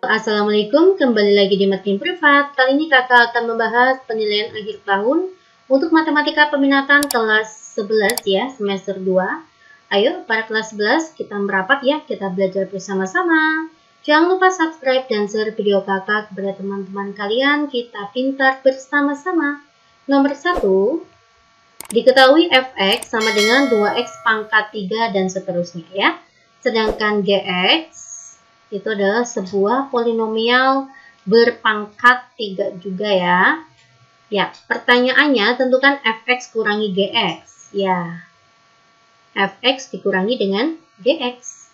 Assalamualaikum, kembali lagi di Makin Privat. Kali ini kakak akan membahas penilaian akhir tahun untuk matematika peminatan kelas 11 ya, semester 2. Ayo para kelas 11 kita merapat ya, kita belajar bersama-sama. Jangan lupa subscribe dan share video kakak kepada teman-teman kalian, kita pintar bersama-sama. Nomor 1, diketahui fx sama dengan 2x pangkat 3 dan seterusnya ya. Sedangkan gx itu adalah sebuah polinomial berpangkat 3 juga ya. Ya, pertanyaannya tentukan fx kurangi gx. Ya, fx dikurangi dengan gx.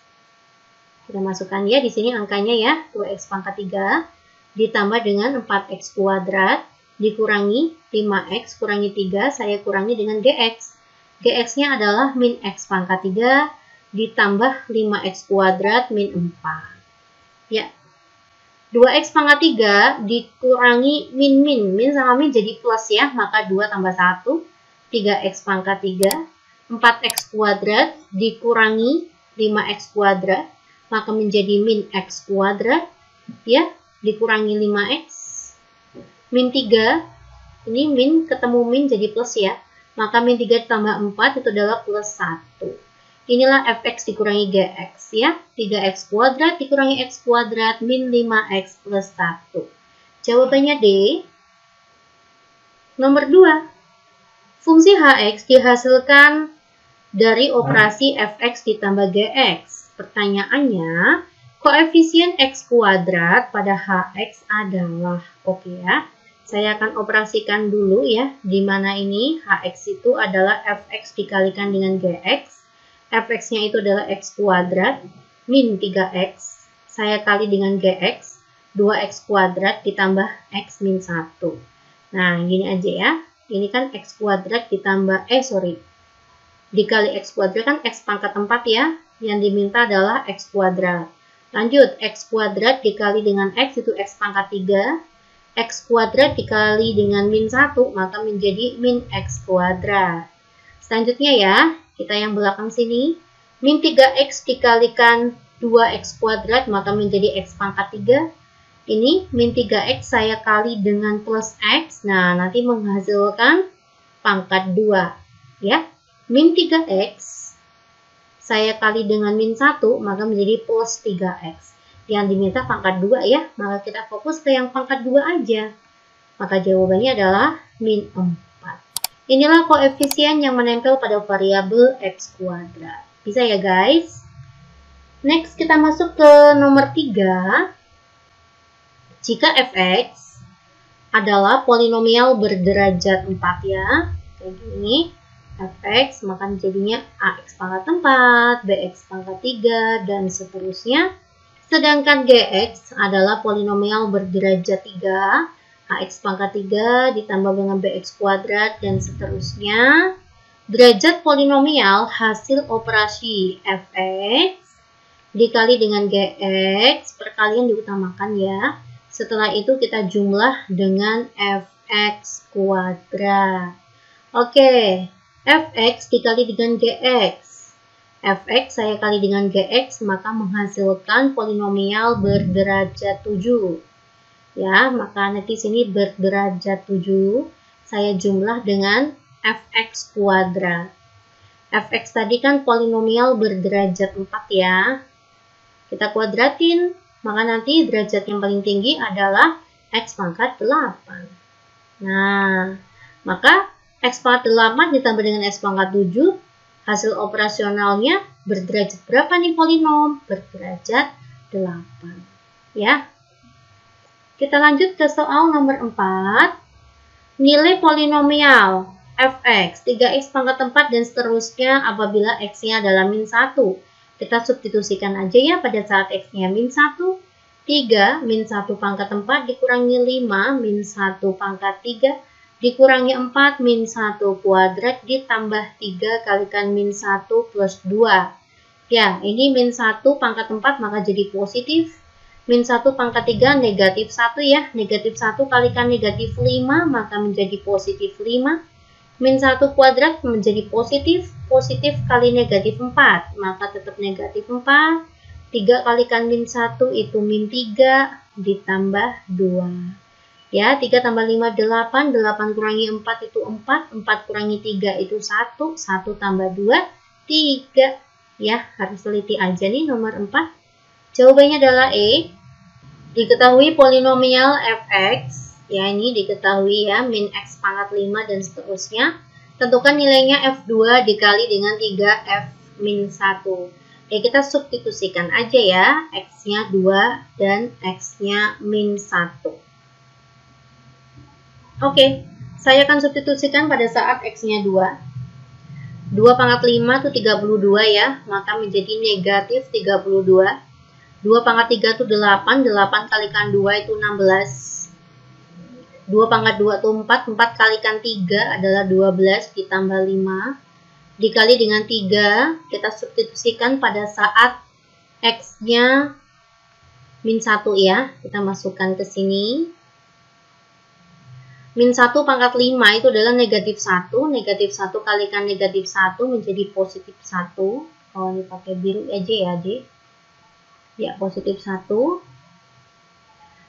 Kita masukkan ya di sini angkanya ya, 2x pangkat 3 ditambah dengan 4x kuadrat dikurangi 5x kurangi 3, saya kurangi dengan gx. Gx-nya adalah min x pangkat 3 ditambah 5x kuadrat min 4. Ya, 2x pangkat 3 dikurangi min sama min jadi plus ya, maka 2 tambah 1, 3x pangkat 3, 4x kuadrat dikurangi 5x kuadrat, maka menjadi min x kuadrat, ya, dikurangi 5x, min 3, ini min ketemu min jadi plus ya, maka min 3 ditambah 4 itu adalah plus 1. Inilah fx dikurangi gx ya, 3x kuadrat dikurangi x kuadrat min 5x plus 1. Jawabannya D. Nomor 2. Fungsi hx dihasilkan dari operasi fx ditambah gx. Pertanyaannya, koefisien x kuadrat pada hx adalah, oke ya. Saya akan operasikan dulu ya, di mana ini hx itu adalah fx dikalikan dengan gx. Fx-nya itu adalah x kuadrat min 3x, saya kali dengan gx, 2x kuadrat ditambah x min 1. Nah, gini aja ya. Ini kan x kuadrat ditambah, dikali x kuadrat kan x pangkat 4 ya. Yang diminta adalah x kuadrat. Lanjut, x kuadrat dikali dengan x itu x pangkat 3. X kuadrat dikali dengan min 1, maka menjadi min x kuadrat. Selanjutnya ya, kita yang belakang sini, min 3x dikalikan 2x kuadrat, maka menjadi x pangkat 3. Ini min 3x saya kali dengan plus x, nah nanti menghasilkan pangkat 2. Ya, min 3x saya kali dengan min 1, maka menjadi plus 3x. Yang diminta pangkat 2 ya, maka kita fokus ke yang pangkat 2 aja. Maka jawabannya adalah min 4. Inilah koefisien yang menempel pada variabel x kuadrat. Bisa ya guys? Next kita masuk ke nomor 3. Jika fx adalah polinomial berderajat 4 ya. Kayak gini. Fx maka jadinya ax pangkat 4, bx pangkat 3, dan seterusnya. Sedangkan gx adalah polinomial berderajat 3. Ax pangkat 3 ditambah dengan bx kuadrat dan seterusnya. Derajat polinomial hasil operasi fx dikali dengan gx, perkalian diutamakan ya. Setelah itu kita jumlah dengan fx kuadrat. Oke, fx dikali dengan gx. Fx saya kali dengan gx maka menghasilkan polinomial berderajat 7. Ya, maka nanti sini berderajat 7, saya jumlah dengan fx kuadrat. Fx tadi kan polinomial berderajat 4 ya. Kita kuadratin, maka nanti derajat yang paling tinggi adalah x pangkat 8. Nah, maka x pangkat 8 ditambah dengan x pangkat 7, hasil operasionalnya berderajat berapa nih polinom? Berderajat 8. Ya. Kita lanjut ke soal nomor 4. Nilai polinomial fx, 3x pangkat 4 dan seterusnya apabila x-nya adalah min 1. Kita substitusikan aja ya pada saat x-nya min 1. 3 min 1 pangkat 4 dikurangi 5 min 1 pangkat 3 dikurangi 4 min 1 kuadrat ditambah 3 kalikan min 1 plus 2. Ya, ini min 1 pangkat 4 maka jadi positif. Min 1 pangkat 3 negatif 1 ya. Negatif 1 kalikan negatif 5 maka menjadi positif 5. Min 1 kuadrat menjadi positif. Positif kali negatif 4 maka tetap negatif 4. 3 kalikan min 1 itu min 3 ditambah 2. Ya, 3 tambah 5, 8. 8 kurangi 4 itu 4. 4 kurangi 3 itu 1. 1 tambah 2, 3. Ya, harus teliti aja nih nomor 4. Jawabannya adalah E. Diketahui polinomial fx. Ya, ini diketahui ya, min x pangkat 5 dan seterusnya. Tentukan nilainya f2 dikali dengan 3f min 1. Ya, kita substitusikan aja ya, x-nya 2 dan x-nya min 1. Oke, saya akan substitusikan pada saat x-nya 2. 2 pangkat 5 itu 32 ya, maka menjadi negatif 32. 2 pangkat 3 itu 8, 8 kalikan 2 itu 16. 2 pangkat 2 itu 4, 4 kalikan 3 adalah 12 ditambah 5. Dikali dengan 3, kita substitusikan pada saat x-nya min 1 ya. Kita masukkan ke sini. Min 1 pangkat 5 itu adalah negatif 1. Negatif 1 kalikan negatif 1 menjadi positif 1. Kalau ini pakai biru aja ya, Dek. Ya, positif 1.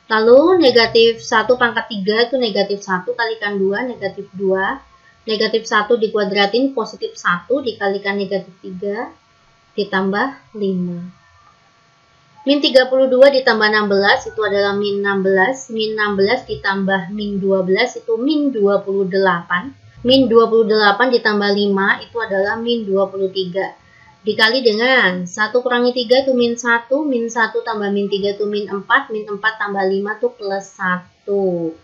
Lalu negatif 1 pangkat 3 itu negatif 1 kalikan 2, negatif 2. Negatif 1 dikuadratin positif 1 dikalikan negatif 3 ditambah 5. Min 32 ditambah 16 itu adalah min 16. Min 16 ditambah min 12 itu min 28. Min 28 ditambah 5 itu adalah min 23. Dikali dengan 1 kurangi 3 itu min 1. Min 1 tambah min 3 itu min 4. Min 4 tambah 5 itu plus 1.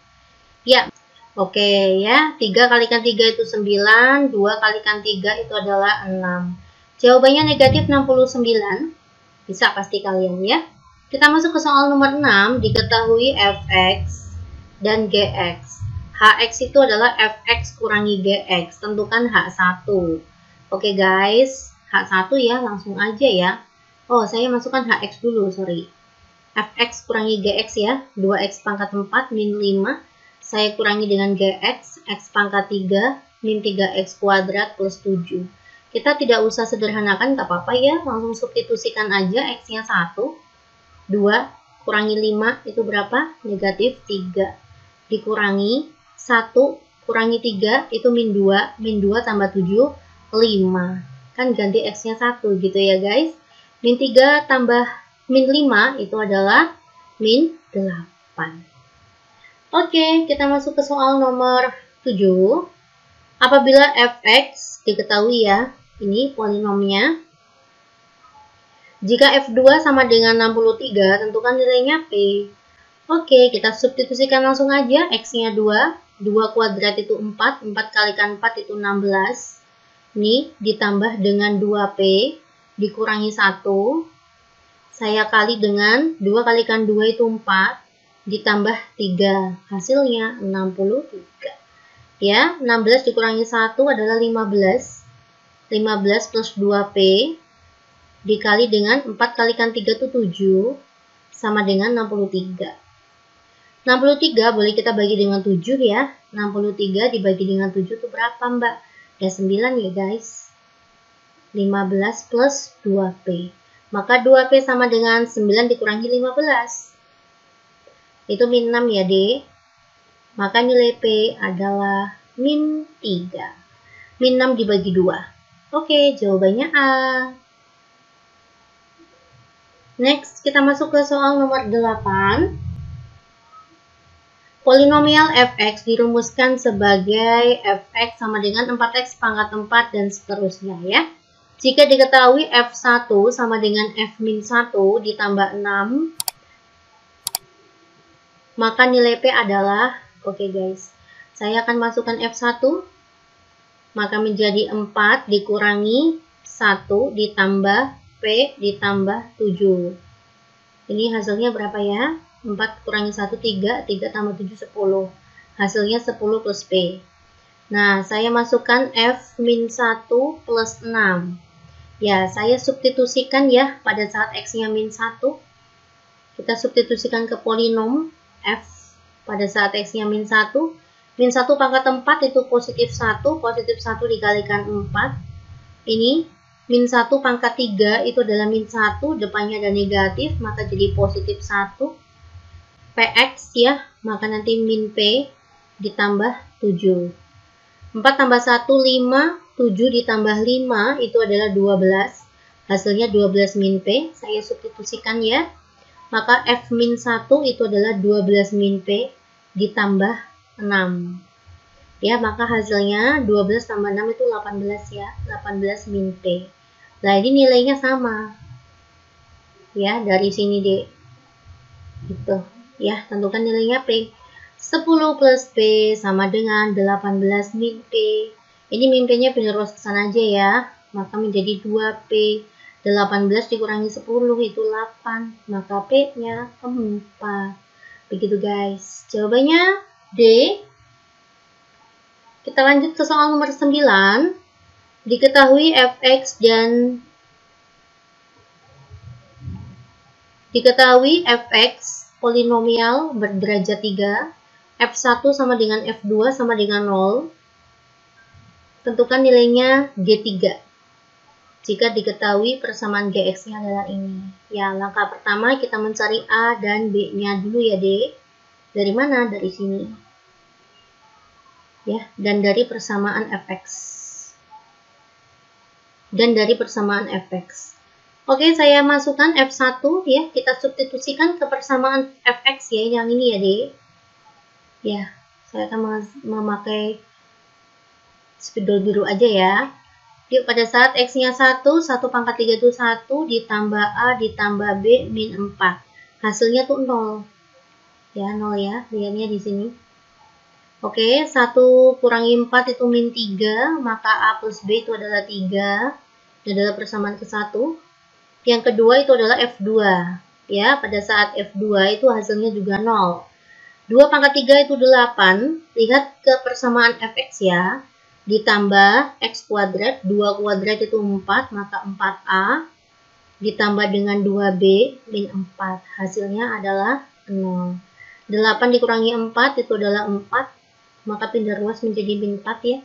Ya, oke ya. 3 kalikan 3 itu 9. 2 kalikan 3 itu adalah 6. Jawabannya negatif 69. Bisa pasti kalian ya. Kita masuk ke soal nomor 6. Diketahui fx dan gx. Hx itu adalah fx kurangi gx. Tentukan h1. Oke guys, h1 ya, langsung aja ya. Oh, saya masukkan hx dulu, sorry. Fx kurangi gx ya. 2x pangkat 4 min 5. Saya kurangi dengan gx, x pangkat 3 min 3x kuadrat plus 7. Kita tidak usah sederhanakan, gak apa-apa ya, langsung substitusikan aja x-nya 1. 2 kurangi 5 itu berapa? Negatif 3. Dikurangi 1 kurangi 3 itu min 2. Min 2 tambah 7, 5. Kan ganti x-nya 1 gitu ya guys. Min 3 tambah min 5 itu adalah min 8. Oke, kita masuk ke soal nomor 7. Apabila fx diketahui ya, ini polinomnya. Jika f2 sama dengan 63, tentukan nilainya p. Oke, kita substitusikan langsung aja. X-nya 2. 2 kuadrat itu 4. 4 kalikan 4 itu 16. Ini ditambah dengan 2p. Dikurangi 1. Saya kali dengan 2 kalikan 2 itu 4. Ditambah 3. Hasilnya 63. Ya, 16 dikurangi 1 adalah 15. 15 plus 2p dikali dengan 4 kalikan 3 itu 7 sama dengan 63. 63 boleh kita bagi dengan 7 ya. 63 dibagi dengan 7 itu berapa mbak? Ya 9 ya guys. 15 plus 2p. Maka 2p sama dengan 9 dikurangi 15. Itu min 6 ya dek. Maka nilai p adalah min 3. Min 6 dibagi 2. Oke, jawabannya A. Next, kita masuk ke soal nomor 8. Polinomial fx dirumuskan sebagai fx sama dengan 4x pangkat 4 dan seterusnya ya. Jika diketahui f1 sama dengan f-1 ditambah 6, maka nilai p adalah, oke guys, saya akan masukkan f1. Maka menjadi 4 dikurangi 1 ditambah P ditambah 7. Ini hasilnya berapa ya? 4 kurangi 1, 3. 3 tambah 7, 10. Hasilnya 10 plus P. Nah, saya masukkan F-1 plus 6. Ya, saya substitusikan ya pada saat X-nya min 1. Kita substitusikan ke polinom F pada saat X-nya min 1. Min 1 pangkat 4 itu positif 1. Positif 1 dikalikan 4. Ini min 1 pangkat 3 itu adalah min 1, depannya ada negatif, maka jadi positif 1. Px ya, maka nanti min P ditambah 7. 4 tambah 1, 5, 7 ditambah 5 itu adalah 12. Hasilnya 12 min P, saya substitusikan ya. Maka F min 1 itu adalah 12 min P ditambah 6. Ya, maka hasilnya 12 tambah 6 itu 18 ya, 18 min P. Nah, ini nilainya sama. Ya, dari sini deh. Gitu. Ya, tentukan nilainya P. 10 plus P sama dengan 18 min P. Ini min P-nya pindah ruas ke sana aja ya. Maka menjadi 2P. 18 dikurangi 10 itu 8. Maka P-nya 4. Begitu guys. Jawabannya D. Kita lanjut ke soal nomor 9. Diketahui fx polinomial berderajat 3, f1 sama dengan f2 sama dengan 0. Tentukan nilainya G3. Jika diketahui persamaan Gx-nya adalah ini. Ya, langkah pertama kita mencari A dan B-nya dulu ya, D. Dari mana? Dari sini. Ya, dan dari persamaan fx. Oke, saya masukkan F1 ya, kita substitusikan ke persamaan fx ya, yang ini ya, D. Ya, saya akan memakai spidol biru aja ya. Yuk, pada saat x-nya 1 pangkat 3 itu 1, ditambah A, ditambah B, min 4. Hasilnya tuh 0. Ya, 0 ya, lihatnya di sini. Oke, 1 kurangi 4 itu min 3, maka A plus B itu adalah 3. Ini adalah persamaan ke 1. Yang kedua itu adalah F2. Ya, pada saat F2 itu hasilnya juga 0. 2 pangkat 3 itu 8. Lihat ke persamaan Fx ya. Ditambah X kuadrat, 2 kuadrat itu 4, maka 4A. Ditambah dengan 2B, min 4. Hasilnya adalah 0. 8 dikurangi 4 itu adalah 4. Maka pindah ruas menjadi min 4 ya.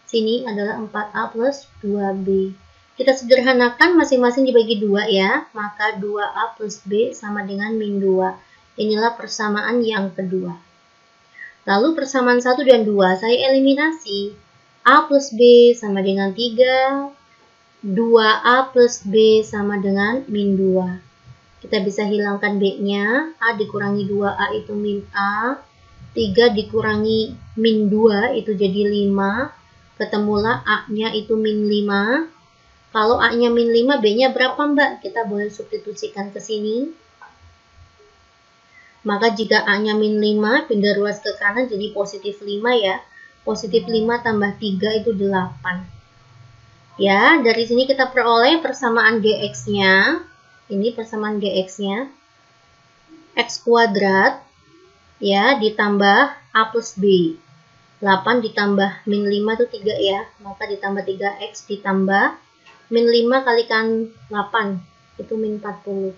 Sini adalah 4A plus 2B. Kita sederhanakan masing-masing dibagi 2 ya. Maka 2A plus B sama dengan min 2. Inilah persamaan yang kedua. Lalu persamaan 1 dan 2 saya eliminasi. A plus B sama dengan 3. 2A plus B sama dengan min 2. Kita bisa hilangkan B-nya. A dikurangi 2A itu min A. 3 dikurangi min 2 itu jadi 5. Ketemulah A-nya itu min 5. Kalau A-nya min 5, B-nya berapa Mbak? Kita boleh substitusikan ke sini. Maka jika A-nya min 5, pindah ruas ke kanan jadi positif 5 ya. Positif 5 tambah 3 itu 8. Ya, dari sini kita peroleh persamaan Gx-nya. Ini persamaan Gx-nya. X kuadrat. Ya, ditambah A plus B. 8 ditambah min 5 itu 3 ya. Maka ditambah 3X ditambah min 5 kalikan 8. Itu min 40.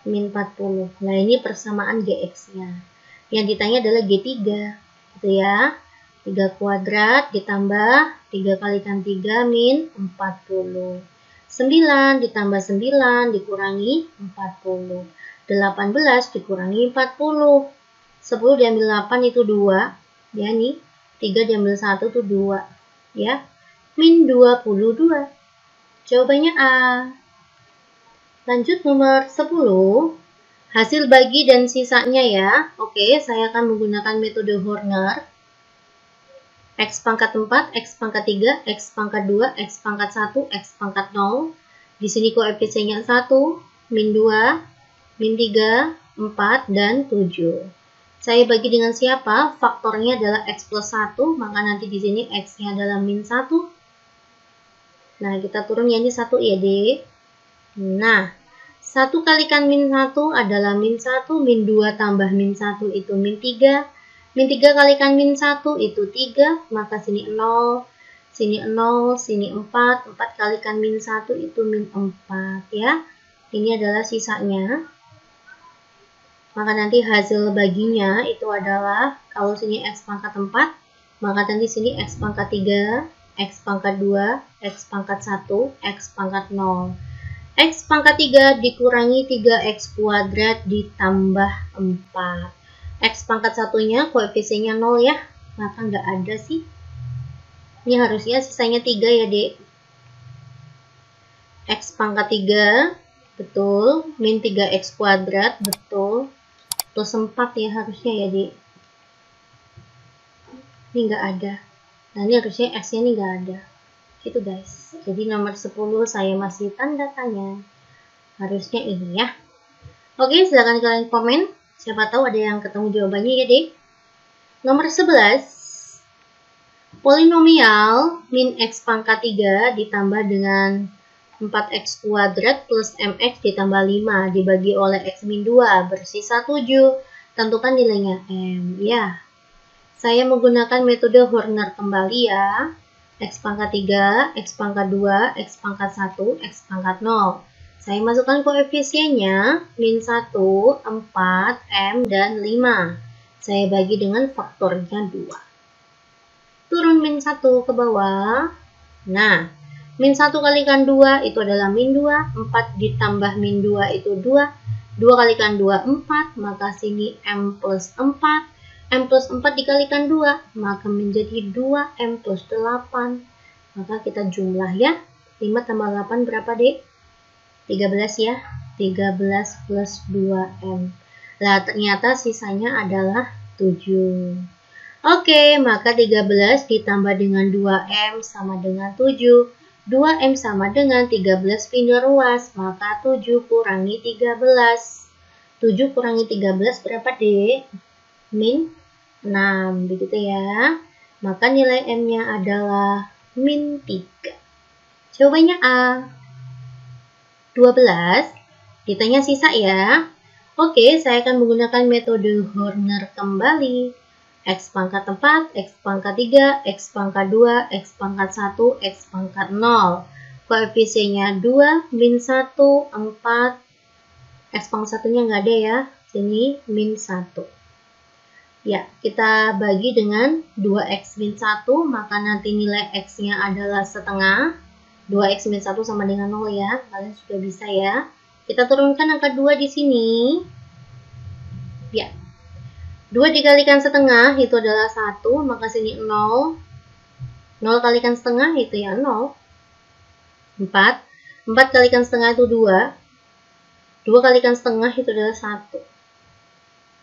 Min 40. Nah, ini persamaan Gx-nya. Yang ditanya adalah G3. Gitu ya. 3 kuadrat ditambah 3 kalikan 3 min 40. 9 ditambah 9 dikurangi 40. 18 dikurangi 40. 10 diambil 8 itu 2. Ya nih, 3 diambil 1 itu 2. Ya, min 22. Jawabannya A. Lanjut nomor 10. Hasil bagi dan sisanya ya. Oke, saya akan menggunakan metode Horner. X pangkat 4, X pangkat 3, X pangkat 2, X pangkat 1, X pangkat 0. Di sini koefisiennya 1, min 2, min 3, 4, dan 7. Saya bagi dengan siapa? Faktornya adalah X plus 1, maka nanti di sini X-nya adalah min 1. Nah, kita turun ya, ini 1 ya, D. Nah, 1 kalikan min 1 adalah min 1, min 2 tambah min 1 itu min 3. Min 3 kalikan min 1 itu 3, maka sini 0, sini 0, sini 4. 4 kalikan min 1 itu min 4 ya. Ini adalah sisanya. Maka nanti hasil baginya itu adalah, kalau sini X pangkat 4, maka nanti sini X pangkat 3, X pangkat 2, X pangkat 1, X pangkat 0. X pangkat 3 dikurangi 3X kuadrat ditambah 4. X pangkat 1-nya koefisiennya 0 ya, maka nggak ada sih. Ini harusnya sisanya 3 ya, Dek. X pangkat 3, betul. Min 3X kuadrat, betul. Plus 4 ya harusnya ya, Dek. Ini nggak ada. Nah, ini harusnya X-nya ini nggak ada. Gitu, guys. Jadi nomor 10 saya masih tanda tanya. Harusnya ini ya. Oke, silahkan kalian komen. Siapa tahu ada yang ketemu jawabannya ya, Dek. Nomor 11. Polinomial min X pangkat 3 ditambah dengan 4X kuadrat plus MX ditambah 5 dibagi oleh X min 2 bersisa 7. Tentukan nilainya M. Ya, saya menggunakan metode Horner kembali ya. X pangkat 3, X pangkat 2, X pangkat 1, X pangkat 0. Saya masukkan koefisiennya min 1, 4, M, dan 5. Saya bagi dengan faktornya 2. Turun min 1 ke bawah. Nah, min 1 kalikan 2 itu adalah min 2. 4 ditambah min 2 itu 2. 2 kalikan 2, 4. Maka sini M plus 4. M plus 4 dikalikan 2. Maka menjadi 2M plus 8. Maka kita jumlah ya. 5 tambah 8 berapa, Dek? 13 ya. 13 plus 2M. Lah, ternyata sisanya adalah 7. Oke, maka 13 ditambah dengan 2M sama dengan 7. 2M sama dengan 13 pindah ruas. Maka 7 kurangi 13. 7 kurangi 13 berapa, Dek? Min 6. Begitu ya. Maka nilai M-nya adalah min 3. Jawabannya A. 12. Ditanya sisa ya. Oke, saya akan menggunakan metode Horner kembali. X pangkat 4, X pangkat 3, X pangkat 2, X pangkat 1, X pangkat 0. Koefisiennya 2, min 1, 4. X pangkat 1-nya nggak ada ya. Sini min 1. Ya, kita bagi dengan 2X min 1, maka nanti nilai X-nya adalah setengah. 2X min 1 sama dengan 0 ya. Kalian sudah bisa ya. Kita turunkan angka 2 di sini. Ya. 2 dikalikan setengah itu adalah 1, maka sini 0. 0 kalikan setengah itu ya 0. 4. 4 kalikan setengah itu 2. 2 kalikan setengah itu adalah 1.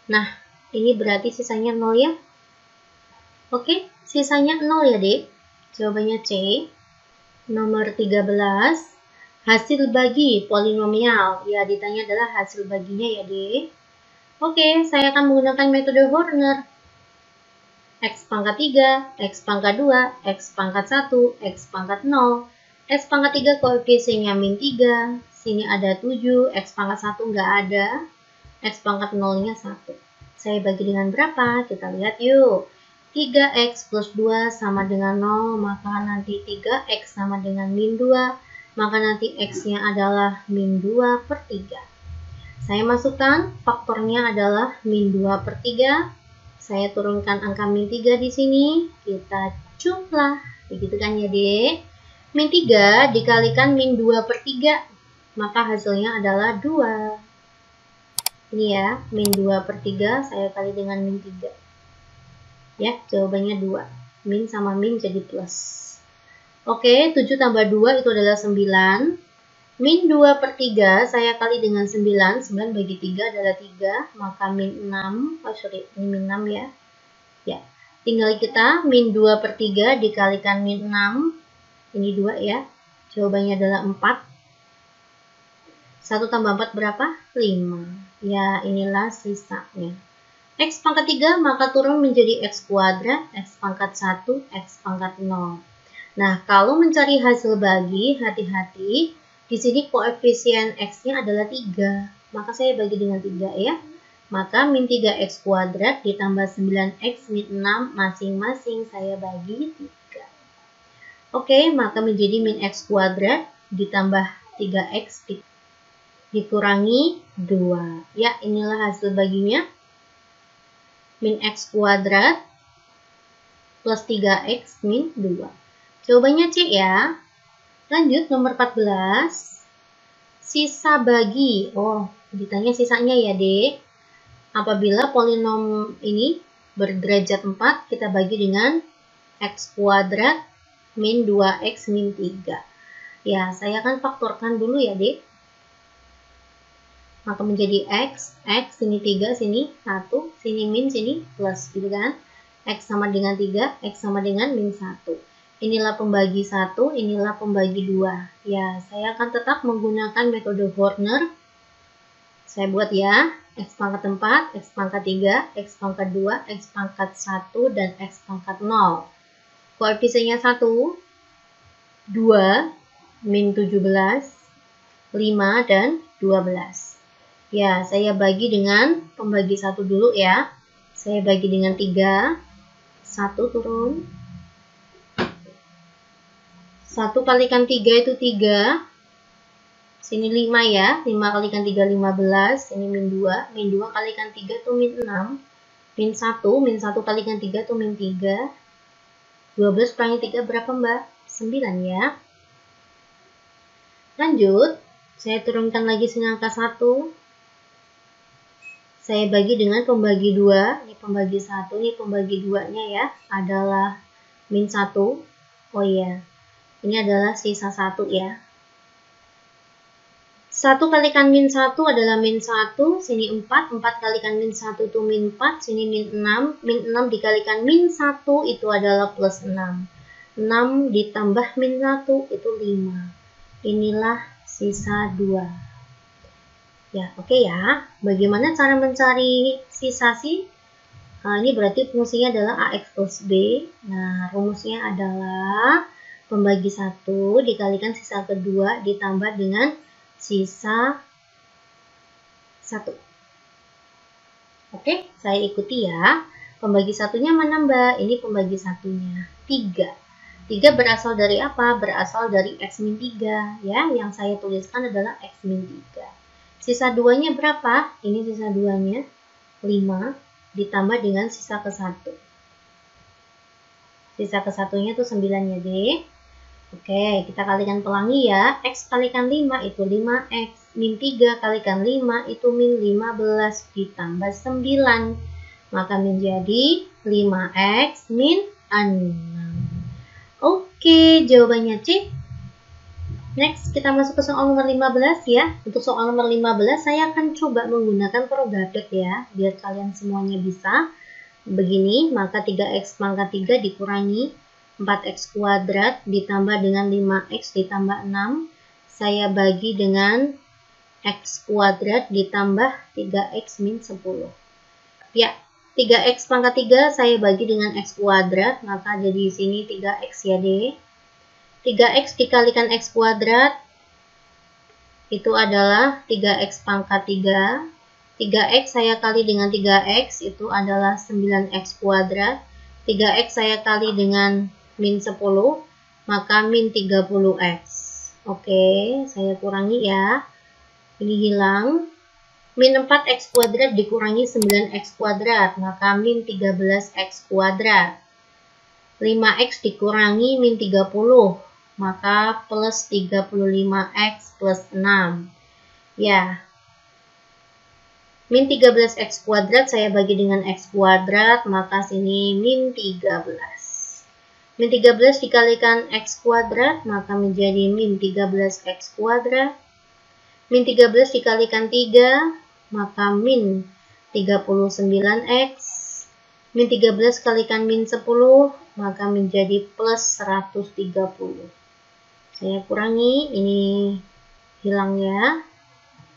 Nah, ini berarti sisanya 0 ya. Oke, sisanya 0 ya, Dek. Jawabannya C. Nomor 13. Hasil bagi polinomial. Ya, ditanya adalah hasil baginya ya, Dek. Oke, saya akan menggunakan metode Horner. X pangkat 3, X pangkat 2, X pangkat 1, X pangkat 0. X pangkat 3 koefisiennya min 3. Sini ada 7, X pangkat 1 nggak ada. X pangkat 0-nya 1. Saya bagi dengan berapa? Kita lihat yuk. 3X plus 2 sama dengan 0, maka nanti 3X sama dengan min 2, maka nanti X-nya adalah min 2 per 3. Saya masukkan faktornya adalah min 2 per 3. Saya turunkan angka min 3 di sini. Kita jumlah. Begitu kan ya, Dek? Min 3 dikalikan min 2 per 3. Maka hasilnya adalah 2. Ini ya, min 2 per 3 saya kali dengan min 3. Ya, jawabannya 2. Min sama min jadi plus. Oke, 7 tambah 2 itu adalah 9. Min 2 per 3 saya kali dengan 9. 9 bagi 3 adalah 3. Maka min 6. Oh sorry, ini min 6 ya. Ya, tinggal kita min 2 per 3 dikalikan min 6. Ini 2 ya. Jawabannya adalah 4. 1 tambah 4 berapa? 5. Ya, inilah sisanya. X pangkat 3 maka turun menjadi X kuadrat, X pangkat 1, X pangkat 0. Nah, kalau mencari hasil bagi, hati-hati. Di sini koefisien X-nya adalah 3. Maka saya bagi dengan 3 ya. Maka min 3X kuadrat ditambah 9X min 6 masing-masing saya bagi 3. Oke, maka menjadi min X kuadrat ditambah 3X dikurangi 2. Ya, inilah hasil baginya. Min X kuadrat plus 3X min 2. Jawabannya C ya. Lanjut nomor 14. Sisa bagi. Oh, ditanya sisanya ya, Dek. Apabila polinom ini berderajat 4, kita bagi dengan x kuadrat min 2x min 3. Ya, saya akan faktorkan dulu ya, Dek. Maka menjadi x, sini 3, sini 1, sini min, sini plus, gitu kan. X sama dengan 3, X sama dengan min 1. Inilah pembagi 1, inilah pembagi 2. Ya, saya akan tetap menggunakan metode Horner. Saya buat ya, X pangkat 4, X pangkat 3, X pangkat 2, X pangkat 1, dan X pangkat 0. Koefisiennya 1, 2, min 17, 5, dan 12. Ya, saya bagi dengan pembagi 1 dulu ya. Saya bagi dengan 3. 1 turun. 1 kalikan 3 itu 3. Sini 5 ya. 5 kalikan 3, 15. Sini min 2. Min 2 kalikan 3 itu min 6. Min 1. Min 1 kalikan 3 itu min 3. 12 kurangi 3 berapa, Mbak? 9 ya. Lanjut. Saya turunkan lagi sini angka 1. Saya bagi dengan pembagi 2, ini pembagi 1, ini pembagi 2-nya ya, adalah min 1. Oh iya, ini adalah sisa 1 ya. 1 kalikan min 1 adalah min 1, sini 4, 4 kalikan min 1 itu min 4, sini min 6, min 6 dikalikan min 1 itu adalah plus 6. 6 ditambah min 1 itu 5. Inilah sisa 2. Ya, oke ya. Bagaimana cara mencari sisa sih? Ini berarti fungsinya adalah AX plus B. Nah, rumusnya adalah pembagi 1 dikalikan sisa kedua ditambah dengan sisa 1. Oke, saya ikuti ya. Pembagi satunya mana, Mbak? Ini pembagi satunya. 3. 3 berasal dari apa? Berasal dari X min 3. Ya, yang saya tuliskan adalah X min 3. Sisa 2-nya berapa? Ini sisa 2-nya 5 ditambah dengan sisa ke-1. Sisa ke-1-nya itu 9 ya, Dek. Oke, kita kalikan pelangi ya. X kalikan 5 itu 5X. Min 3 kalikan 5 itu min 15 ditambah 9. Maka menjadi 5X min 6. Oke, jawabannya C. Next, kita masuk ke soal nomor 15 ya. Untuk soal nomor 15, saya akan coba menggunakan Progatek ya, biar kalian semuanya bisa. Begini, maka 3x pangkat 3 dikurangi 4x kuadrat ditambah dengan 5x ditambah 6. Saya bagi dengan x kuadrat ditambah 3x min 10. Ya, 3x pangkat 3 saya bagi dengan x kuadrat, maka jadi di sini 3x ya, D. 3x dikalikan x kuadrat itu adalah 3x pangkat 3. 3x saya kali dengan 3x itu adalah 9x kuadrat. 3x saya kali dengan min 10, maka min 30x. Oke, saya kurangi ya. Ini hilang. Min 4x kuadrat dikurangi 9x kuadrat, maka min 13x kuadrat. 5x dikurangi min 30, maka plus 35x plus 6. Ya, min 13x kuadrat saya bagi dengan x kuadrat, maka sini min 13. Min 13 dikalikan x kuadrat, maka menjadi min 13x kuadrat. Min 13 dikalikan 3, maka min 39x. Min 13 kalikan min 10, maka menjadi plus 130. Saya kurangi, ini hilang ya.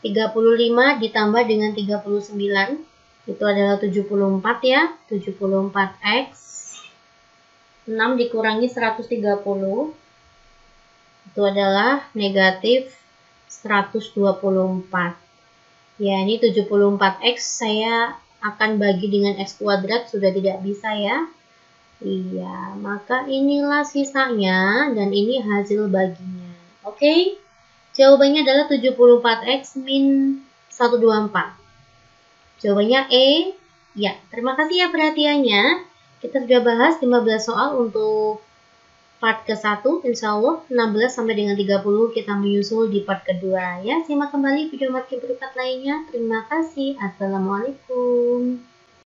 35 ditambah dengan 39, itu adalah 74 ya. 74x. 6 dikurangi 130, itu adalah negatif 124. Ya, ini 74x saya akan bagi dengan x kuadrat, sudah tidak bisa ya. Iya, maka inilah sisanya dan ini hasil baginya. Oke, jawabannya adalah 74x min 124. Jawabannya E. Ya, terima kasih ya perhatiannya. Kita sudah bahas 15 soal untuk part ke-1, insya Allah 16 sampai dengan 30 kita menyusul di part kedua ya. Simak kembali video makin berlipat lainnya. Terima kasih. Assalamualaikum.